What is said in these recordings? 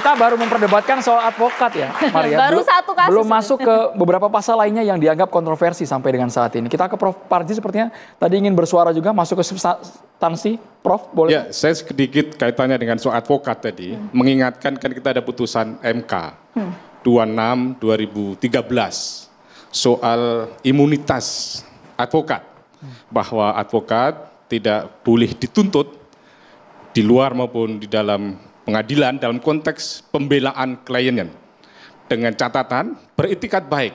Kita baru memperdebatkan soal advokat ya, Maria. Baru satu kasus. Belum masuk ke beberapa pasal lainnya yang dianggap kontroversi sampai dengan saat ini. Kita ke Prof. Parji sepertinya tadi ingin bersuara juga, masuk ke substansi. Prof, boleh? Ya, saya sedikit kaitannya dengan soal advokat tadi. Mengingatkan kan kita ada putusan MK 26 2013 soal imunitas advokat. Bahwa advokat tidak boleh dituntut di luar maupun di dalam pengadilan dalam konteks pembelaan kliennya dengan catatan beretikat baik.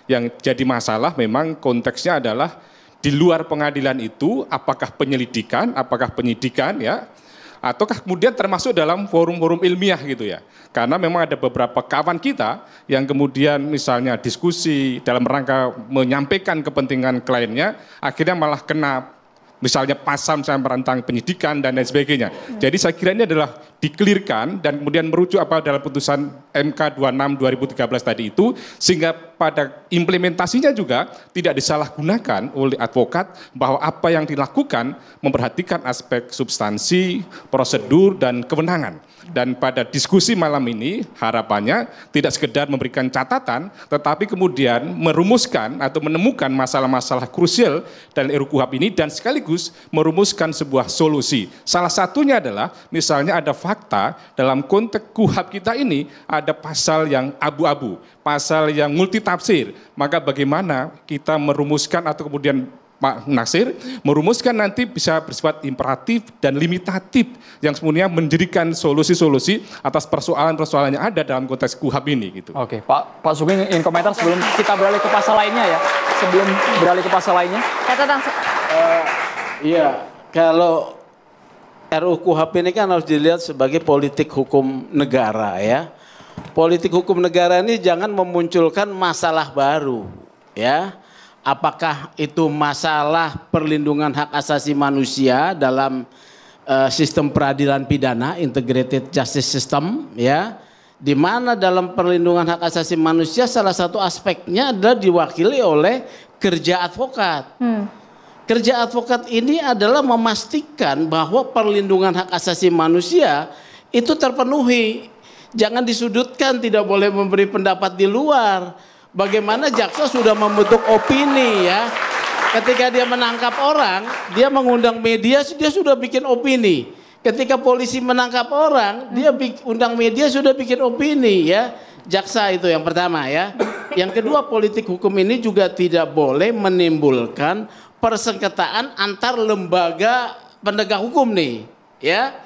Yang jadi masalah memang konteksnya adalah di luar pengadilan itu apakah penyelidikan, apakah penyidikan ya, ataukah kemudian termasuk dalam forum-forum ilmiah gitu ya. Karena memang ada beberapa kawan kita yang kemudian misalnya diskusi dalam rangka menyampaikan kepentingan kliennya akhirnya malah kena misalnya pasal misalnya tentang penyidikan dan lain sebagainya. Jadi saya kira ini adalah dikelirkan dan kemudian merujuk apa dalam putusan MK 26 2013 tadi itu sehingga pada implementasinya juga tidak disalahgunakan oleh advokat bahwa apa yang dilakukan memperhatikan aspek substansi, prosedur dan kewenangan. Dan pada diskusi malam ini harapannya tidak sekedar memberikan catatan tetapi kemudian merumuskan atau menemukan masalah-masalah krusial dalam RUU KUHP ini dan sekaligus merumuskan sebuah solusi. Salah satunya adalah misalnya ada fakta dalam konteks KUHP kita ini ada pasal yang abu-abu, pasal yang multitafsir. Maka bagaimana kita merumuskan atau kemudian Pak Nasir merumuskan nanti bisa bersifat imperatif dan limitatif yang semuanya menjadikan solusi-solusi atas persoalan-persoalan yang ada dalam konteks KUHP ini gitu. Oke, Pak Sugeng ingin komentar sebelum kita beralih ke pasal lainnya ya. Sebelum beralih ke pasal lainnya. Iya, kalau RUU KUHP ini kan harus dilihat sebagai politik hukum negara ya. Politik hukum negara ini jangan memunculkan masalah baru ya. Apakah itu masalah perlindungan hak asasi manusia dalam sistem peradilan pidana, integrated justice system ya. Di mana dalam perlindungan hak asasi manusia salah satu aspeknya adalah diwakili oleh kerja advokat. Kerja advokat ini adalah memastikan bahwa perlindungan hak asasi manusia itu terpenuhi. Jangan disudutkan, tidak boleh memberi pendapat di luar. Bagaimana jaksa sudah membentuk opini ya. Ketika dia menangkap orang, dia mengundang media, dia sudah bikin opini. Ketika polisi menangkap orang, dia undang media sudah bikin opini ya. Jaksa itu yang pertama ya. Yang kedua, politik hukum ini juga tidak boleh menimbulkan persengketaan antar lembaga penegak hukum nih ya.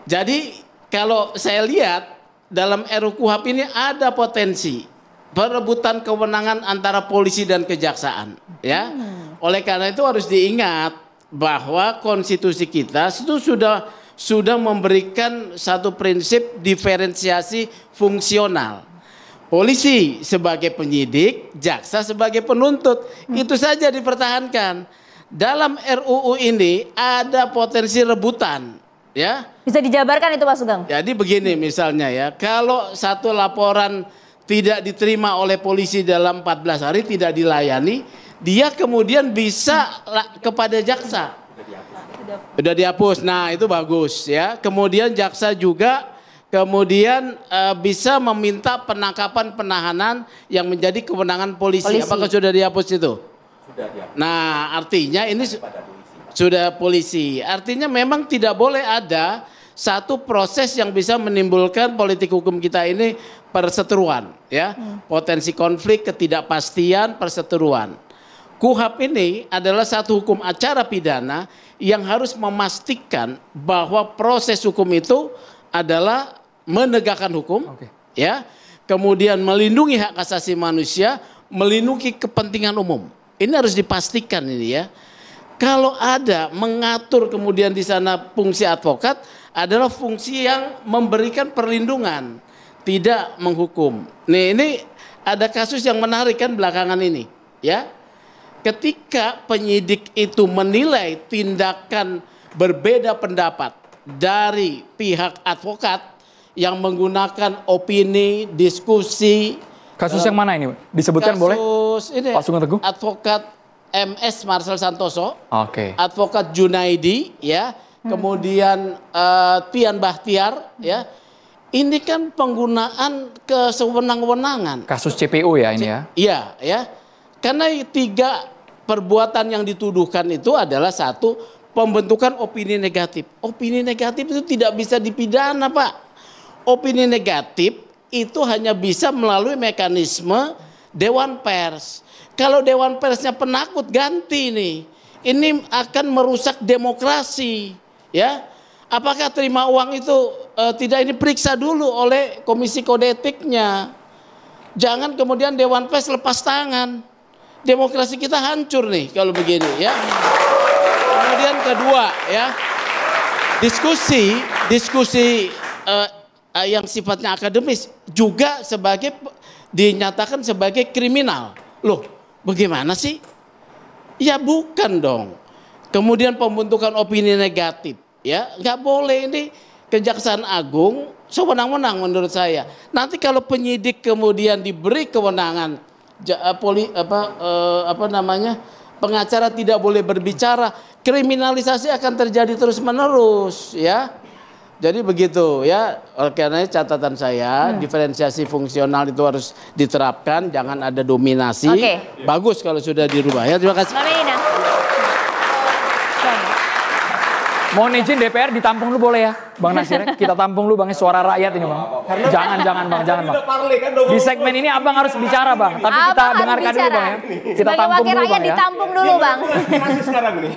Jadi kalau saya lihat dalam RUU KUHP ini ada potensi perebutan kewenangan antara polisi dan kejaksaan ya. Oleh karena itu harus diingat bahwa konstitusi kita itu sudah memberikan satu prinsip diferensiasi fungsional. Polisi sebagai penyidik, jaksa sebagai penuntut, itu saja dipertahankan. Dalam RUU ini ada potensi rebutan, ya. Bisa dijabarkan itu Pak Sugeng? Jadi begini misalnya ya, kalau satu laporan tidak diterima oleh polisi dalam 14 hari, tidak dilayani, dia kemudian bisa kepada jaksa. Sudah dihapus, nah itu bagus ya. Kemudian jaksa juga kemudian bisa meminta penangkapan penahanan yang menjadi kewenangan polisi. Apakah sudah dihapus itu? Sudah dihapus. Nah artinya ini sudah polisi. Artinya memang tidak boleh ada satu proses yang bisa menimbulkan politik hukum kita ini perseteruan, ya, potensi konflik, ketidakpastian, perseteruan. KUHP ini adalah satu hukum acara pidana yang harus memastikan bahwa proses hukum itu adalah menegakkan hukum, ya, kemudian melindungi hak asasi manusia, melindungi kepentingan umum. Ini harus dipastikan ini ya. Kalau ada mengatur kemudian di sana fungsi advokat adalah fungsi yang memberikan perlindungan, tidak menghukum. Nih ini ada kasus yang menarik kan belakangan ini, ya. Ketika penyidik itu menilai tindakan berbeda pendapat dari pihak advokat yang menggunakan opini, diskusi. Kasus yang mana ini? Disebutkan boleh? Kasus ini Pak Sugeng Teguh? advokat MS Marcel Santoso, advokat Junaidi, ya, kemudian Tian Bahtiar, ya, Ini kan penggunaan kesewenang-wenangan. Kasus CPO ya ini ya. Iya, ya. Karena 3 perbuatan yang dituduhkan itu adalah 1, pembentukan opini negatif. Opini negatif itu tidak bisa dipidana, Pak. Opini negatif itu hanya bisa melalui mekanisme Dewan Pers. Kalau Dewan Persnya penakut, ganti nih. Ini akan merusak demokrasi, ya. Apakah terima uang itu tidak ini periksa dulu oleh Komisi Kode Etiknya. Jangan kemudian Dewan Pers lepas tangan. Demokrasi kita hancur nih kalau begini, ya. Kemudian kedua, ya, diskusi yang sifatnya akademis juga dinyatakan sebagai kriminal. Loh, bagaimana sih? Ya bukan dong. Kemudian pembentukan opini negatif, ya nggak boleh. Ini Kejaksaan Agung sewenang-wenang menurut saya. Nanti kalau penyidik kemudian diberi kewenangan pengacara tidak boleh berbicara, kriminalisasi akan terjadi terus-menerus, ya. Jadi begitu, ya. Karena catatan saya, diferensiasi fungsional itu harus diterapkan, jangan ada dominasi. Bagus kalau sudah dirubah, ya. Terima kasih. Mohon izin DPR ditampung lu boleh ya, Bang Nasir. Kita tampung lu Bang, suara rakyat ini Bang. Jangan Bang. Di segmen ini Abang harus bicara Bang, tapi kita dengarkan dulu Bang ya. Kita tampung dulu Bang ya. Ditampung dulu Bang. Sekarang nih.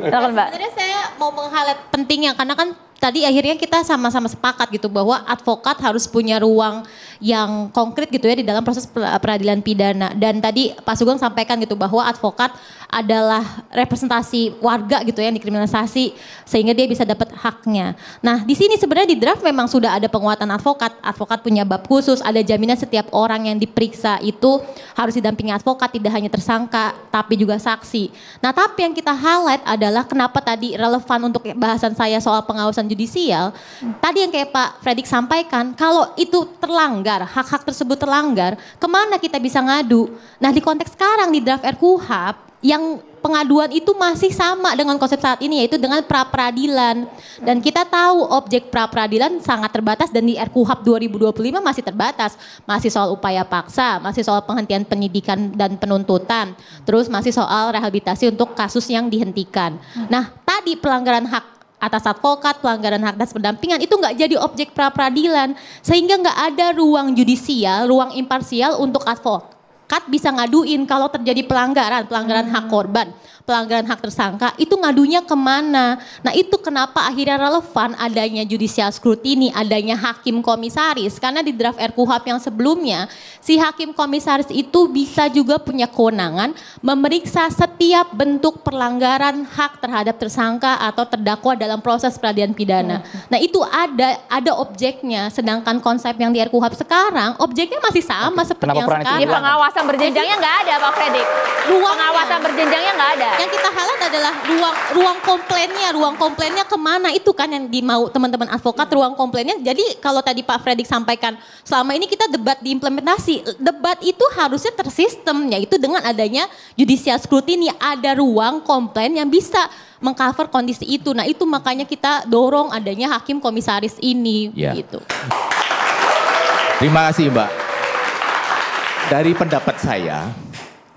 Sebenarnya saya mau meng-highlight pentingnya karena kan tadi akhirnya kita sama-sama sepakat gitu bahwa advokat harus punya ruang yang konkret gitu ya di dalam proses peradilan pidana. Dan tadi Pak Sugeng sampaikan gitu bahwa advokat adalah representasi warga gitu ya yang dikriminalisasi sehingga dia bisa dapat haknya. Nah, di sini sebenarnya di draft memang sudah ada penguatan advokat. Advokat punya bab khusus, ada jaminan setiap orang yang diperiksa itu harus didampingi advokat, tidak hanya tersangka tapi juga saksi. Nah, tapi yang kita highlight adalah kenapa tadi relevan untuk bahasan saya soal pengawasan judisial. Tadi yang kayak Pak Fredrik sampaikan, kalau itu terlanggar, hak-hak tersebut terlanggar, kemana kita bisa ngadu? Nah, di konteks sekarang di draft RKUHP, yang pengaduan itu masih sama dengan konsep saat ini, yaitu dengan pra-peradilan. Dan kita tahu objek pra-peradilan sangat terbatas dan di RKUHP 2025 masih terbatas. Masih soal upaya paksa, masih soal penghentian penyidikan dan penuntutan, terus masih soal rehabilitasi untuk kasus yang dihentikan. Nah, tadi pelanggaran hak atas advokat, pelanggaran hak atas pendampingan itu nggak jadi objek pra-peradilan. Sehingga nggak ada ruang judisial, ruang imparsial untuk advokat bisa ngaduin kalau terjadi pelanggaran hak korban, pelanggaran hak tersangka, itu ngadunya kemana? Nah, itu kenapa akhirnya relevan adanya judicial scrutiny, adanya hakim komisaris. Karena di draft RKUHP yang sebelumnya, si hakim komisaris itu bisa juga punya kewenangan memeriksa setiap bentuk pelanggaran hak terhadap tersangka atau terdakwa dalam proses peradilan pidana. Nah, itu ada objeknya, sedangkan konsep yang di RKUHP sekarang, objeknya masih sama seperti yang sekarang. Di pengawasan berjenjangnya nggak ada, Pak Fredrik. Pengawasan berjenjangnya nggak ada. Yang kita highlight adalah ruang komplainnya kemana, itu kan yang dimau teman-teman advokat, ruang komplainnya. Jadi kalau tadi Pak Fredrik sampaikan selama ini kita debat di implementasi, debat itu harusnya tersistem, yaitu dengan adanya judicial scrutiny, ada ruang komplain yang bisa mengcover kondisi itu. Nah, itu makanya kita dorong adanya hakim komisaris ini gitu. Terima kasih Mbak. Dari pendapat saya,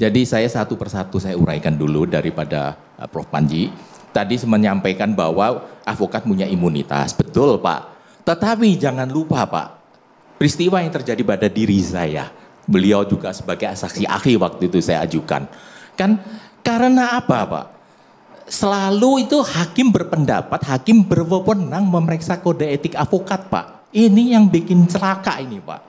jadi saya satu persatu saya uraikan dulu daripada Prof. Panji. Tadi menyampaikan bahwa advokat punya imunitas, betul Pak. Tetapi jangan lupa Pak, peristiwa yang terjadi pada diri saya, beliau juga sebagai saksi ahli waktu itu saya ajukan. Kan karena apa Pak? Selalu itu hakim berpendapat, hakim berwenang memeriksa kode etik advokat Pak. Ini yang bikin celaka ini Pak.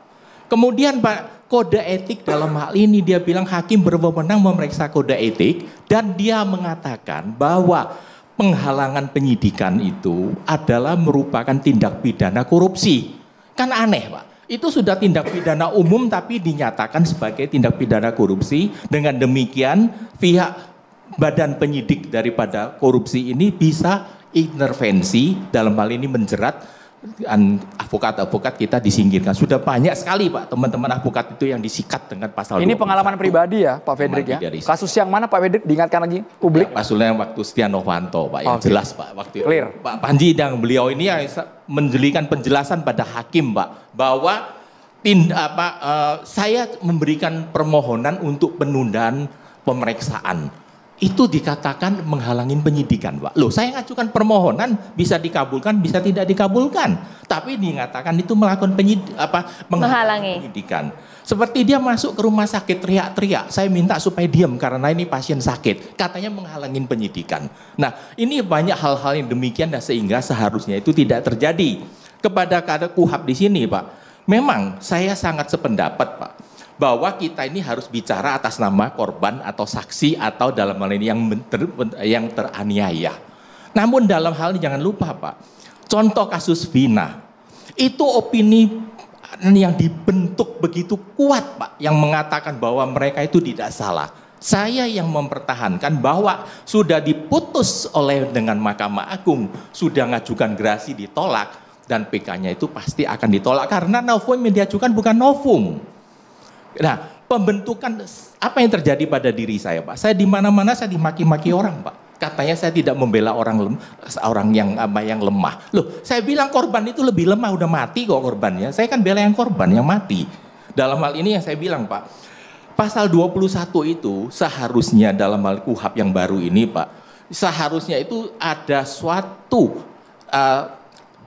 Kemudian Pak, kode etik dalam hal ini dia bilang hakim berwenang memeriksa kode etik dan dia mengatakan bahwa penghalangan penyidikan itu adalah merupakan tindak pidana korupsi. Kan aneh Pak, itu sudah tindak pidana umum tapi dinyatakan sebagai tindak pidana korupsi. Dengan demikian pihak badan penyidik daripada korupsi ini bisa intervensi dalam hal ini menjerat advokat-advokat kita disingkirkan. Sudah banyak sekali Pak teman-teman advokat itu yang disikat dengan pasal 21. Ini pengalaman pribadi ya Pak Fredrik ya. Kasus yang mana Pak Fredrik, diingatkan lagi publik? Ya, kasusnya waktu Setia Novanto Pak, yang jelas Pak. Waktu Clear. Pak Panji dan beliau ini yang menjelikan penjelasan pada hakim Pak, bahwa saya memberikan permohonan untuk penundaan pemeriksaan. Itu dikatakan menghalangin penyidikan, Pak. Loh, saya ngajukan permohonan bisa dikabulkan, bisa tidak dikabulkan. Tapi dikatakan itu melakukan menghalangi penyidikan. Seperti dia masuk ke rumah sakit teriak-teriak, saya minta supaya diam karena ini pasien sakit. Katanya menghalangin penyidikan. Nah, ini banyak hal-hal yang demikian dan sehingga seharusnya itu tidak terjadi. Kepada KUHAP di sini, Pak, memang saya sangat sependapat, Pak, bahwa kita ini harus bicara atas nama korban atau saksi atau dalam hal ini yang teraniaya. Namun dalam hal ini jangan lupa Pak, contoh kasus Vina, itu opini yang dibentuk begitu kuat Pak, yang mengatakan bahwa mereka itu tidak salah. Saya yang mempertahankan bahwa sudah diputus dengan Mahkamah Agung, sudah ngajukan gerasi ditolak, dan PK-nya itu pasti akan ditolak karena novum yang diajukan bukan novum. Nah, pembentukan apa yang terjadi pada diri saya, Pak? Saya di mana-mana saya dimaki-maki orang, Pak. Katanya saya tidak membela orang yang lemah. Loh, saya bilang korban itu lebih lemah, udah mati kok korbannya. Saya kan bela yang korban yang mati. Dalam hal ini yang saya bilang, Pak, pasal 21 itu seharusnya dalam hal KUHAP yang baru ini, Pak, seharusnya itu ada suatu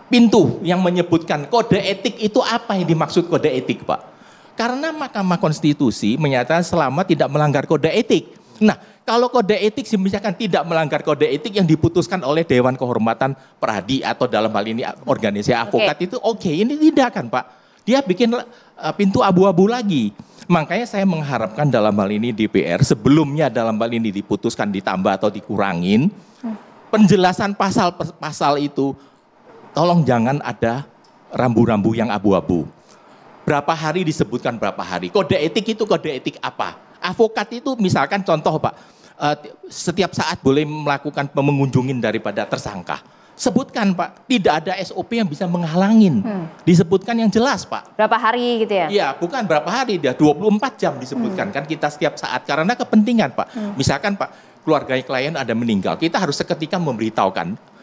pintu yang menyebutkan kode etik itu apa yang dimaksud kode etik, Pak. Karena Mahkamah Konstitusi menyatakan selama tidak melanggar kode etik. Nah, kalau kode etik misalkan tidak melanggar kode etik yang diputuskan oleh Dewan Kehormatan Peradi atau dalam hal ini organisasi advokat itu oke. Ini tidak kan Pak. Dia bikin pintu abu-abu lagi. Makanya saya mengharapkan dalam hal ini DPR sebelumnya dalam hal ini diputuskan ditambah atau dikurangin. Penjelasan pasal-pasal itu tolong jangan ada rambu-rambu yang abu-abu. Berapa hari disebutkan berapa hari. Kode etik itu kode etik apa? Advokat itu misalkan contoh Pak, setiap saat boleh melakukan mengunjungin daripada tersangka. Sebutkan Pak, tidak ada SOP yang bisa menghalangin. Disebutkan yang jelas Pak. Berapa hari gitu ya? Iya, bukan berapa hari, dia 24 jam disebutkan kan kita setiap saat karena kepentingan Pak. Misalkan Pak, keluarga klien ada meninggal, kita harus seketika memberitahukan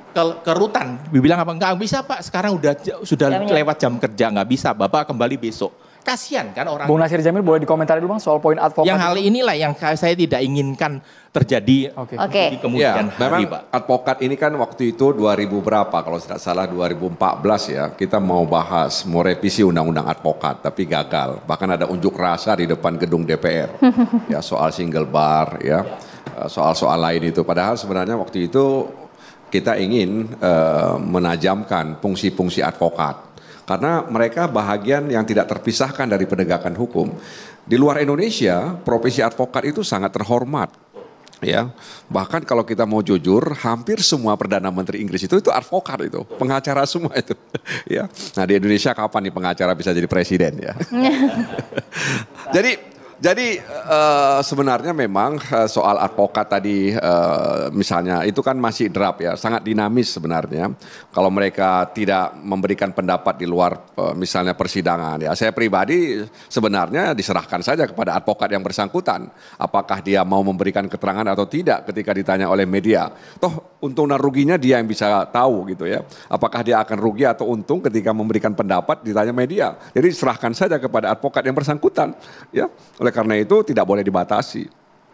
ke rutan, dibilang apa nggak bisa Pak, sekarang sudah lewat jam kerja, nggak bisa, Bapak kembali besok. Kasihan kan orang. Bung Nasir Jamil boleh dikomentari dulu Bang soal poin advokat. Yang hal inilah yang saya tidak inginkan terjadi di kemudian hari memang Pak. Advokat ini kan waktu itu 2000 berapa kalau tidak salah 2014 ya, kita mau bahas, mau revisi undang-undang advokat tapi gagal. Bahkan ada unjuk rasa di depan gedung DPR. Ya soal single bar ya, soal-soal lain itu. Padahal sebenarnya waktu itu kita ingin menajamkan fungsi-fungsi advokat. Karena mereka bahagian yang tidak terpisahkan dari penegakan hukum. Di luar Indonesia, profesi advokat itu sangat terhormat. Ya, bahkan kalau kita mau jujur, hampir semua Perdana Menteri Inggris itu advokat itu, pengacara semua itu. Ya, nah di Indonesia kapan nih pengacara bisa jadi presiden ya? Jadi sebenarnya memang soal advokat tadi misalnya itu kan masih draft ya, sangat dinamis sebenarnya. Kalau mereka tidak memberikan pendapat di luar misalnya persidangan ya, saya pribadi sebenarnya diserahkan saja kepada advokat yang bersangkutan. Apakah dia mau memberikan keterangan atau tidak ketika ditanya oleh media. Toh untung dan ruginya dia yang bisa tahu gitu ya. Apakah dia akan rugi atau untung ketika memberikan pendapat ditanya media. Jadi serahkan saja kepada advokat yang bersangkutan ya. Oleh karena itu tidak boleh dibatasi.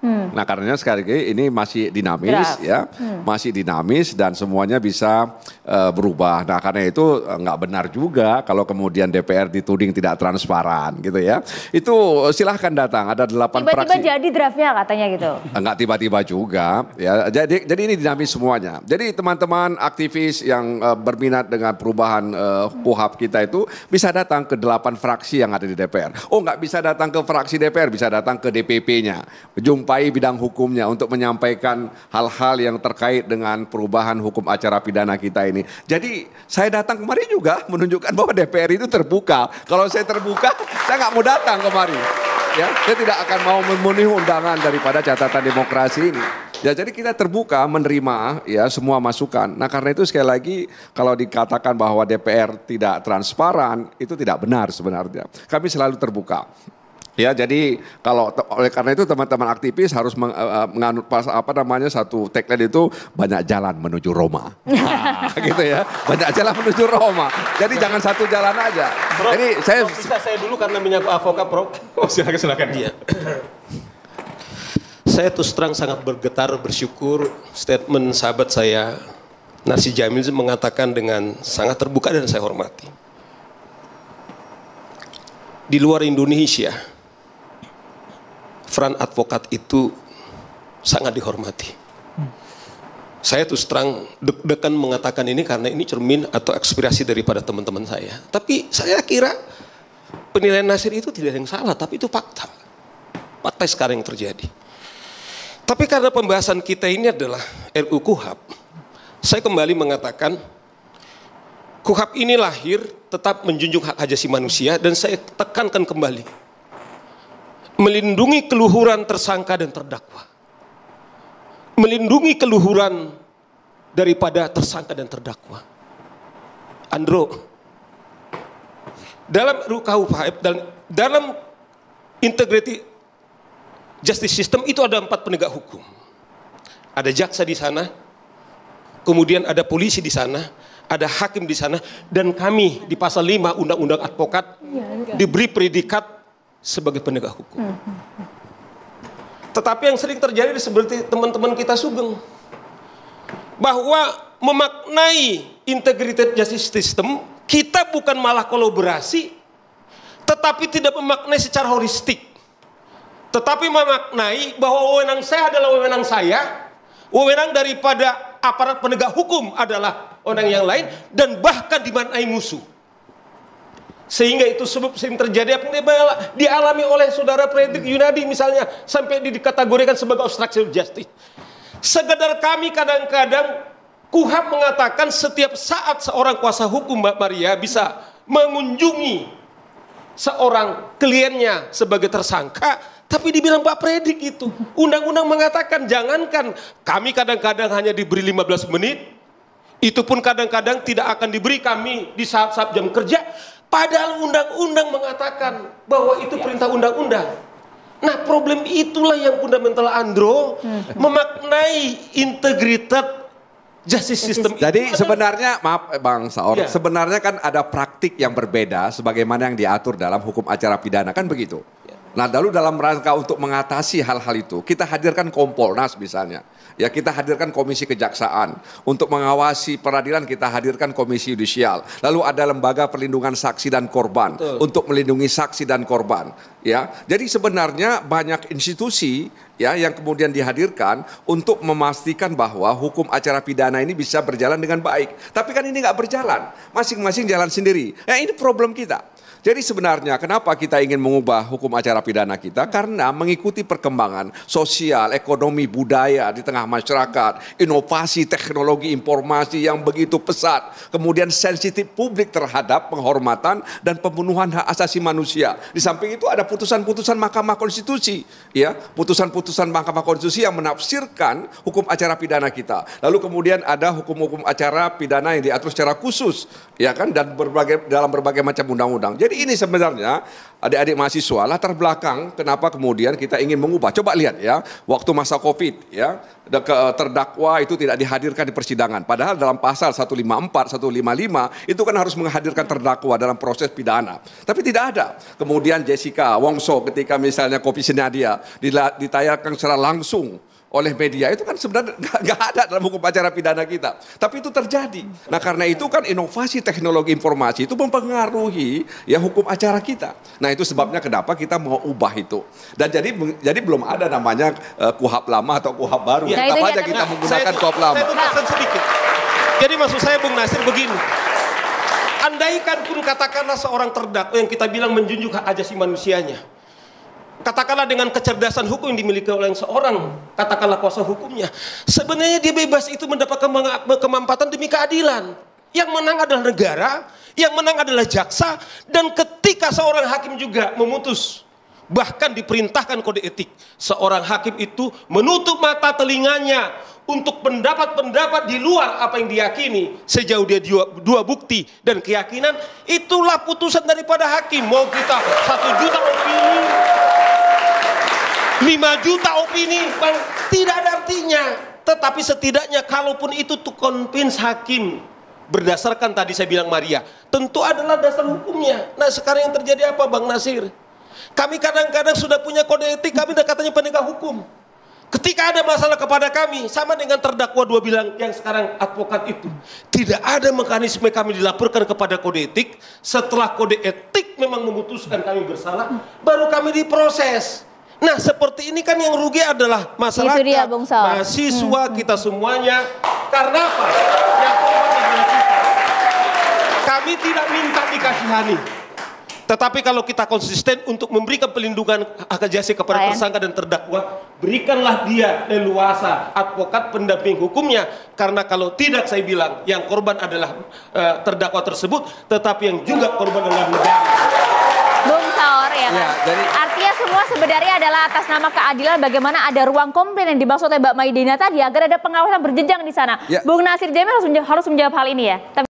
Nah karenanya sekali lagi ini masih dinamis ya, masih dinamis dan semuanya bisa berubah. Nah karena itu nggak benar juga kalau kemudian DPR dituding tidak transparan gitu ya. Itu silahkan datang, ada 8 fraksi. Tiba-tiba jadi draftnya katanya gitu. Enggak tiba-tiba juga ya. Jadi ini dinamis semuanya. Jadi teman-teman aktivis yang berminat dengan perubahan KUHAP kita itu bisa datang ke 8 fraksi yang ada di DPR. Oh nggak bisa datang ke fraksi DPR, bisa datang ke DPP-nya. Jumpai bidang hukumnya untuk menyampaikan hal-hal yang terkait dengan perubahan hukum acara pidana kita ini. Jadi saya datang kemari juga menunjukkan bahwa DPR itu terbuka. Kalau saya terbuka, saya nggak mau datang kemari. Ya, saya tidak akan mau memenuhi undangan daripada catatan demokrasi ini. Ya jadi kita terbuka menerima ya semua masukan. Nah karena itu sekali lagi kalau dikatakan bahwa DPR tidak transparan itu tidak benar sebenarnya. Kami selalu terbuka. Ya jadi kalau oleh karena itu teman-teman aktivis harus menganut satu tagline itu banyak jalan menuju Roma. Nah, gitu ya. Banyak jalan menuju Roma. Jadi jangan satu jalan aja. Prof, jadi bisa saya dulu karena menyangkut advokat, Prof. Oh, silakan. Iya. Saya terus terang sangat bergetar bersyukur statement sahabat saya Narsih Jamil mengatakan dengan sangat terbuka dan saya hormati. Di luar Indonesia, peran advokat itu sangat dihormati. Saya terus terang deg-degan mengatakan ini karena ini cermin atau aspirasi daripada teman-teman saya. Tapi saya kira penilaian Nasir itu tidak ada yang salah, tapi itu fakta. Fakta sekarang yang terjadi. Tapi karena pembahasan kita ini adalah RUU KUHP, saya kembali mengatakan KUHP ini lahir tetap menjunjung hak asasi manusia dan saya tekankan kembali. Melindungi keluhuran tersangka dan terdakwa. Melindungi keluhuran daripada tersangka dan terdakwa. Andro, dalam RUU KUHP dan dalam integrity justice system itu ada 4 penegak hukum. Ada jaksa di sana, kemudian ada polisi di sana, ada hakim di sana, dan kami di pasal 5 Undang-Undang Advokat diberi predikat sebagai penegak hukum. Tetapi yang sering terjadi seperti teman-teman kita Sugeng, bahwa memaknai integrated justice system, kita bukan malah kolaborasi, tetapi tidak memaknai secara holistik. Tetapi memaknai bahwa wewenang saya adalah wewenang saya, wewenang daripada aparat penegak hukum adalah orang yang lain, dan bahkan dimaknai musuh. Sehingga itu sebab sering terjadi apa yang dialami oleh saudara Fredrik Yunadi misalnya, sampai dikategorikan sebagai obstruction of justice. Sekedar kami kadang-kadang KUHP mengatakan setiap saat seorang kuasa hukum Mbak Maria bisa mengunjungi seorang kliennya sebagai tersangka, tapi dibilang Pak Fredrik itu. Undang-undang mengatakan jangankan kami kadang-kadang hanya diberi 15 menit, itu pun kadang-kadang tidak akan diberi kami di saat-saat jam kerja, padahal undang-undang mengatakan bahwa itu perintah undang-undang. Nah problem itulah yang fundamental Andro, memaknai integrated justice system. Jadi sebenarnya, maaf Bang Saur, Ya. sebenarnya kan ada praktik yang berbeda sebagaimana yang diatur dalam hukum acara pidana, kan begitu? Nah lalu dalam rangka untuk mengatasi hal-hal itu, kita hadirkan Kompolnas misalnya. Ya kita hadirkan Komisi Kejaksaan. Untuk mengawasi peradilan kita hadirkan Komisi Yudisial. Lalu ada Lembaga Perlindungan Saksi dan Korban. Betul. Untuk melindungi saksi dan korban. Ya, jadi sebenarnya banyak institusi ya yang kemudian dihadirkan untuk memastikan bahwa hukum acara pidana ini bisa berjalan dengan baik. Tapi kan ini nggak berjalan. Masing-masing jalan sendiri. Nah ini problem kita. Jadi sebenarnya kenapa kita ingin mengubah hukum acara pidana kita? Karena mengikuti perkembangan sosial, ekonomi, budaya di tengah masyarakat, inovasi teknologi informasi yang begitu pesat, kemudian sensitif publik terhadap penghormatan dan pemenuhan hak asasi manusia. Di samping itu ada putusan-putusan Mahkamah Konstitusi, ya, putusan-putusan Mahkamah Konstitusi yang menafsirkan hukum acara pidana kita. Lalu kemudian ada hukum-hukum acara pidana yang diatur secara khusus, ya kan, dan dalam berbagai macam undang-undang. Jadi ini sebenarnya adik-adik mahasiswa latar belakang kenapa kemudian kita ingin mengubah. Coba lihat ya, waktu masa Covid ya, terdakwa itu tidak dihadirkan di persidangan. Padahal dalam pasal 154, 155 itu kan harus menghadirkan terdakwa dalam proses pidana. Tapi tidak ada. Kemudian Jessica Wongso ketika misalnya Kopi Senadia ditayangkan secara langsung oleh media, itu kan sebenarnya nggak ada dalam hukum acara pidana kita. Tapi itu terjadi. Nah karena itu kan inovasi teknologi informasi itu mempengaruhi ya hukum acara kita. Nah itu sebabnya kenapa kita mau ubah itu. Dan jadi belum ada namanya KUHP lama atau KUHP baru. Ya, Tetap itu aja dia kita tadi. menggunakan KUHP lama. Saya tuntaskan sedikit. Jadi maksud saya Bung Nasir begini. Andaikan pun katakanlah seorang terdakwa yang kita bilang menjunjung hak asasi manusianya. Katakanlah dengan kecerdasan hukum yang dimiliki oleh seorang, katakanlah kuasa hukumnya. Sebenarnya dia bebas itu mendapatkan kemampatan demi keadilan. Yang menang adalah negara, yang menang adalah jaksa. Dan ketika seorang hakim juga memutus Bahkan diperintahkan kode etik. Seorang hakim itu menutup mata telinganya untuk pendapat-pendapat di luar apa yang diyakini. Sejauh dia dua bukti dan keyakinan, itulah putusan daripada hakim. Mau kita 1 juta opini, 5 juta opini, Bang, tidak ada artinya. Tetapi setidaknya kalaupun itu to convince hakim, berdasarkan tadi saya bilang Maria, tentu adalah dasar hukumnya. Nah sekarang yang terjadi apa Bang Nasir? Kami kadang-kadang sudah punya kode etik, kami katanya penegak hukum. Ketika ada masalah kepada kami, sama dengan terdakwa 2 bilang yang sekarang advokat itu, tidak ada mekanisme kami dilaporkan kepada kode etik. Setelah kode etik memang memutuskan kami bersalah, baru kami diproses. Nah seperti ini kan yang rugi adalah masyarakat, Itu dia, Bung Saur. mahasiswa, kita semuanya. Karena apa? Yang korban adalah kita. Kami tidak minta dikasihani. Tetapi kalau kita konsisten untuk memberikan pelindungan hak asasi kepada tersangka dan terdakwa, berikanlah dia leluasa advokat pendamping hukumnya. Karena kalau tidak, saya bilang yang korban adalah terdakwa tersebut, tetapi yang juga korban adalah negara. Bung Saur ya kan? Ya, jadi- Artinya semua sebenarnya adalah atas nama keadilan, bagaimana ada ruang komplain yang dimaksud oleh Mbak Maidina tadi agar ada pengawasan berjenjang di sana. Ya. Bung Nasir Jamil harus menjawab hal ini ya. Tapi